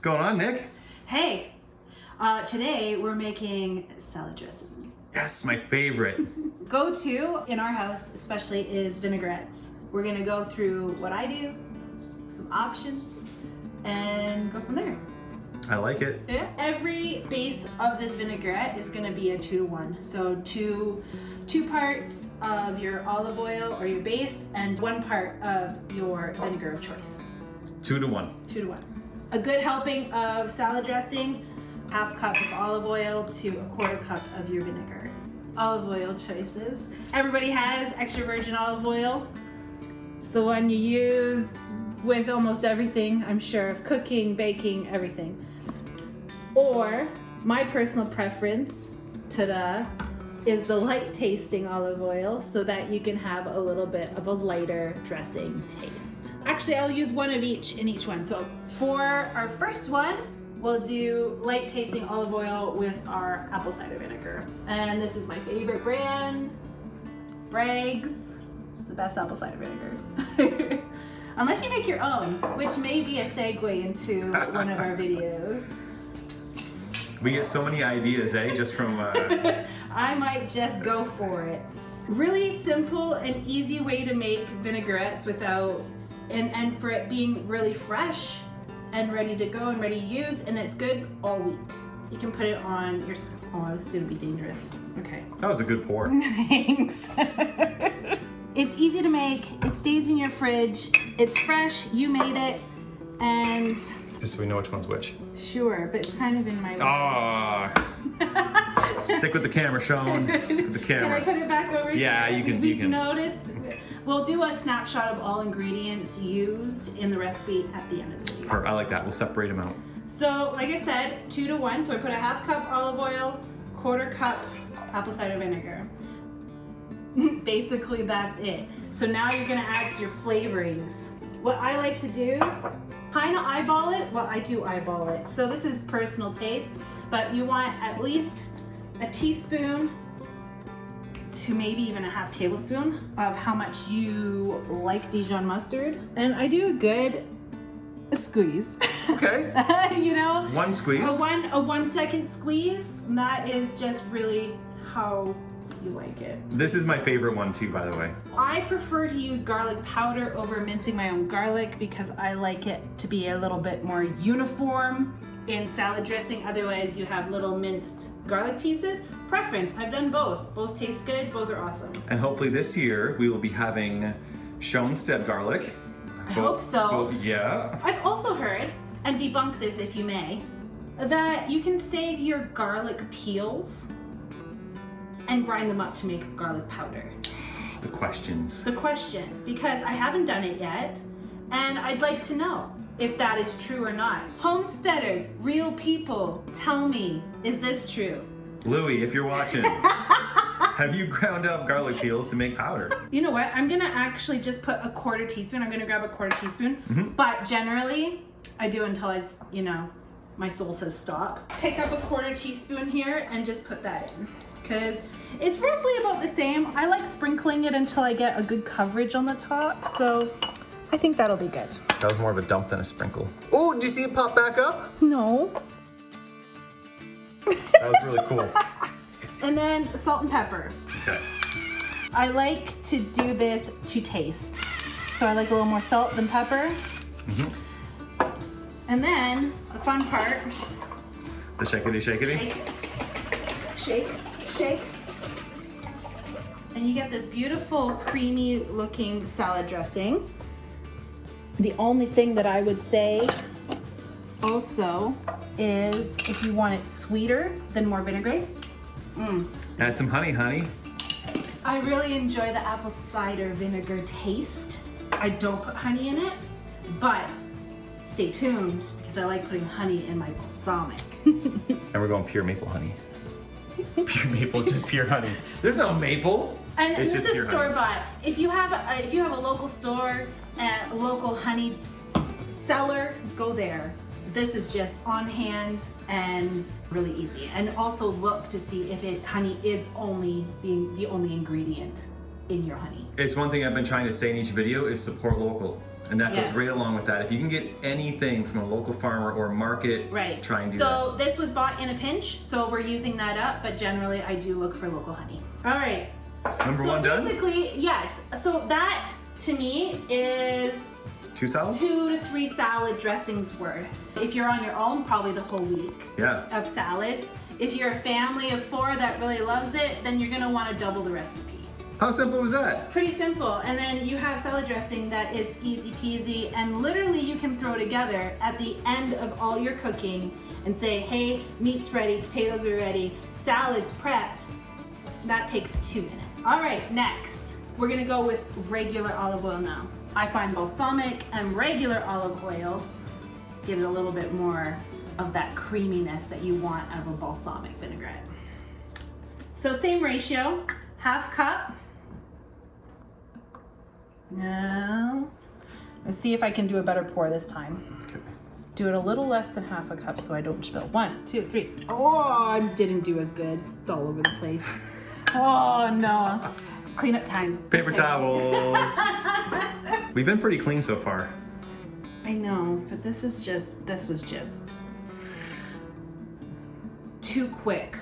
going on, Nick? Hey, today we're making salad dressing. Yes, my favorite. Go-to in our house especially is vinaigrettes. We're gonna go through what I do, some options, and go from there. I like it. Yeah. Every base of this vinaigrette is gonna be a 2-to-1. So two parts of your olive oil or your base and 1 part of your vinegar of choice. 2-to-1. 2-to-1. A good helping of salad dressing, 1/2 cup of olive oil to 1/4 cup of your vinegar. Olive oil choices. Everybody has extra virgin olive oil. It's the one you use with almost everything, I'm sure, cooking, baking, everything. Or my personal preference, ta-da, is the light tasting olive oil so that you can have a little bit of a lighter dressing taste. Actually, I'll use one of each in each one. So for our first one, we'll do light tasting olive oil with our apple cider vinegar. And this is my favorite brand, Bragg's. It's the best apple cider vinegar. Unless you make your own, which may be a segue into one of our videos. We get so many ideas, eh? Just from... I might just go for it. Really simple and easy way to make vinaigrettes without, and for it being really fresh and ready to go and ready to use, and it's good all week. You can put it on your, oh, this is gonna be dangerous. Okay. That was a good pour. Thanks. It's easy to make, it stays in your fridge, it's fresh, you made it, and... Just so we know which one's which. Sure, but it's kind of in my way. Ah. Stick with the camera, Sean. Stick with the camera. Can I put it back over here? Yeah, you can. We've noticed. We'll do a snapshot of all ingredients used in the recipe at the end of the video. I like that. We'll separate them out. So, like I said, 2-to-1. So I put 1/2 cup olive oil, 1/4 cup apple cider vinegar. Basically, that's it. So now you're gonna add your flavorings. What I like to do, kind of eyeball it. Well, I do eyeball it. So this is personal taste, but you want at least a teaspoon to maybe even a 1/2 tablespoon of how much you like Dijon mustard. And I do a good squeeze. Okay. You know? One squeeze. A 1 second squeeze. And that is just really how you like it. This is my favorite one too, by the way. I prefer to use garlic powder over mincing my own garlic because I like it to be a little bit more uniform in salad dressing. Otherwise you have little minced garlic pieces. Preference, I've done both. Both taste good, both are awesome. And hopefully this year we will be having Schoenstedt garlic. I hope so. Yeah. I've also heard, and debunk this if you may, that you can save your garlic peels and grind them up to make garlic powder. The questions. The question, because I haven't done it yet, and I'd like to know if that is true or not. Homesteaders, real people, tell me, is this true? Louie, if you're watching, have you ground up garlic peels to make powder? You know what, I'm gonna actually just put a 1/4 teaspoon. I'm gonna grab a 1/4 teaspoon, but generally, I do until it's, you know, my soul says stop. Pick up a 1/4 teaspoon here and just put that in. Because it's roughly about the same. I like sprinkling it until I get a good coverage on the top, so I think that'll be good. That was more of a dump than a sprinkle. Oh, did you see it pop back up? No. That was really cool. And then salt and pepper. Okay. I like to do this to taste. So I like a little more salt than pepper. And then the fun part. The shakety shakety? Shake it. Shake. Shake. And you get this beautiful creamy looking salad dressing. The only thing that I would say also is if you want it sweeter than more vinaigrette. Add some honey, honey. I really enjoy the apple cider vinegar taste. I don't put honey in it, but stay tuned because I like putting honey in my balsamic. And we're going pure maple honey. Pure maple, just pure honey. There's no maple. And it's this is store bought. If you have a local store and a local honey seller, go there. This is just on hand and really easy. And also look to see if honey is only the only ingredient in your honey. It's one thing I've been trying to say in each video is support local. And that goes Yes. right along with that. If you can get anything from a local farmer or market, Right. try and do So this was bought in a pinch, so we're using that up, but generally I do look for local honey. All right. that. Number So one done? basically, yes. So that to me is 2 salads? 2 to 3 salad dressings worth. If you're on your own, probably the whole week Yeah. of salads. If you're a family of 4 that really loves it, then you're gonna wanna double the recipe. How simple was that? Pretty simple. And then you have salad dressing that is easy peasy and literally you can throw together at the end of all your cooking and say, hey, meat's ready, potatoes are ready, salad's prepped. That takes 2 minutes. All right, next, we're gonna go with regular olive oil now. I find balsamic and regular olive oil give it a little bit more of that creaminess that you want out of a balsamic vinaigrette. So same ratio, 1/2 cup. No. Let's see if I can do a better pour this time. Okay. Do it a little less than 1/2 cup so I don't spill. 1, 2, 3. Oh, I didn't do as good. It's all over the place. Oh no. Cleanup time. Paper Okay. towels. We've been pretty clean so far. I know, but this was just too quick.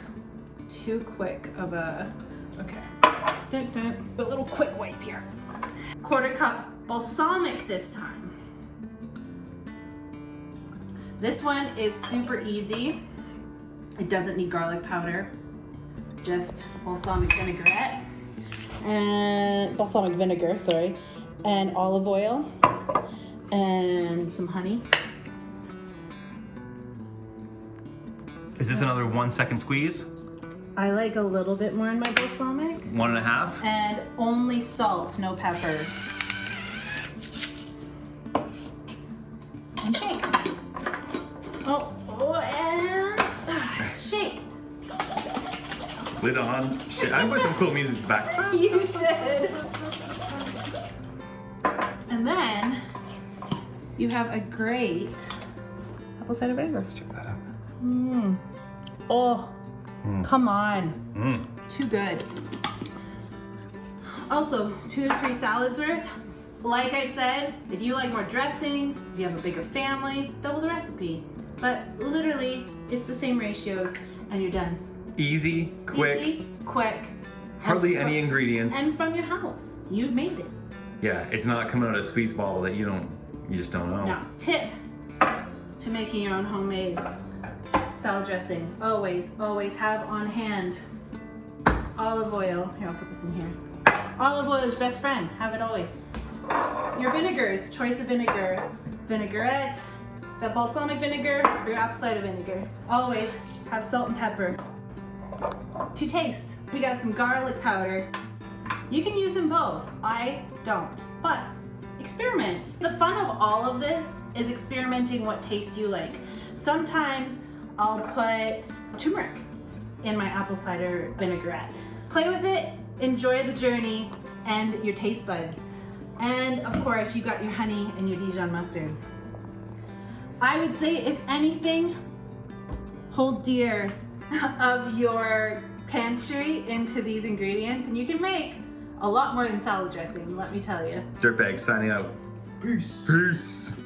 Too quick of a, okay. Dun, dun. A little quick wipe here. 1/4 cup balsamic this time. This one is super easy. It doesn't need garlic powder, just balsamic vinaigrette and balsamic vinegar, sorry, and olive oil and some honey. Is this another 1 second squeeze? I like a little bit more in my balsamic. 1.5? And only salt, no pepper. And shake. Oh, and shake. Lid on. Shit, I put some cool music in the back. You should. And then you have a great apple cider vinegar. Check that out. Mmm. Oh, come on. Too good. Also, 2 to 3 salads worth. Like I said, if you like more dressing, if you have a bigger family, double the recipe. But literally, it's the same ratios and you're done. Easy, quick, Easy, quick. hardly and any ingredients. And from your house. You made it. Yeah, it's not coming out of a squeeze bottle that you just don't know. Now, tip to making your own homemade salad dressing. Always, always have on hand olive oil. Here, I'll put this in here. Olive oil is your best friend. Have it always. Your vinegars, choice of vinegar. Vinaigrette, the balsamic vinegar, or your apple cider vinegar. Always have salt and pepper. To taste, we got some garlic powder. You can use them both. I don't, but experiment. The fun of all of this is experimenting what taste you like. Sometimes I'll put turmeric in my apple cider vinaigrette. Play with it, enjoy the journey and your taste buds. And of course, you got your honey and your Dijon mustard. I would say, if anything, hold dear of your pantry into these ingredients and you can make a lot more than salad dressing, let me tell you. Dirtbag signing out. Peace. Peace.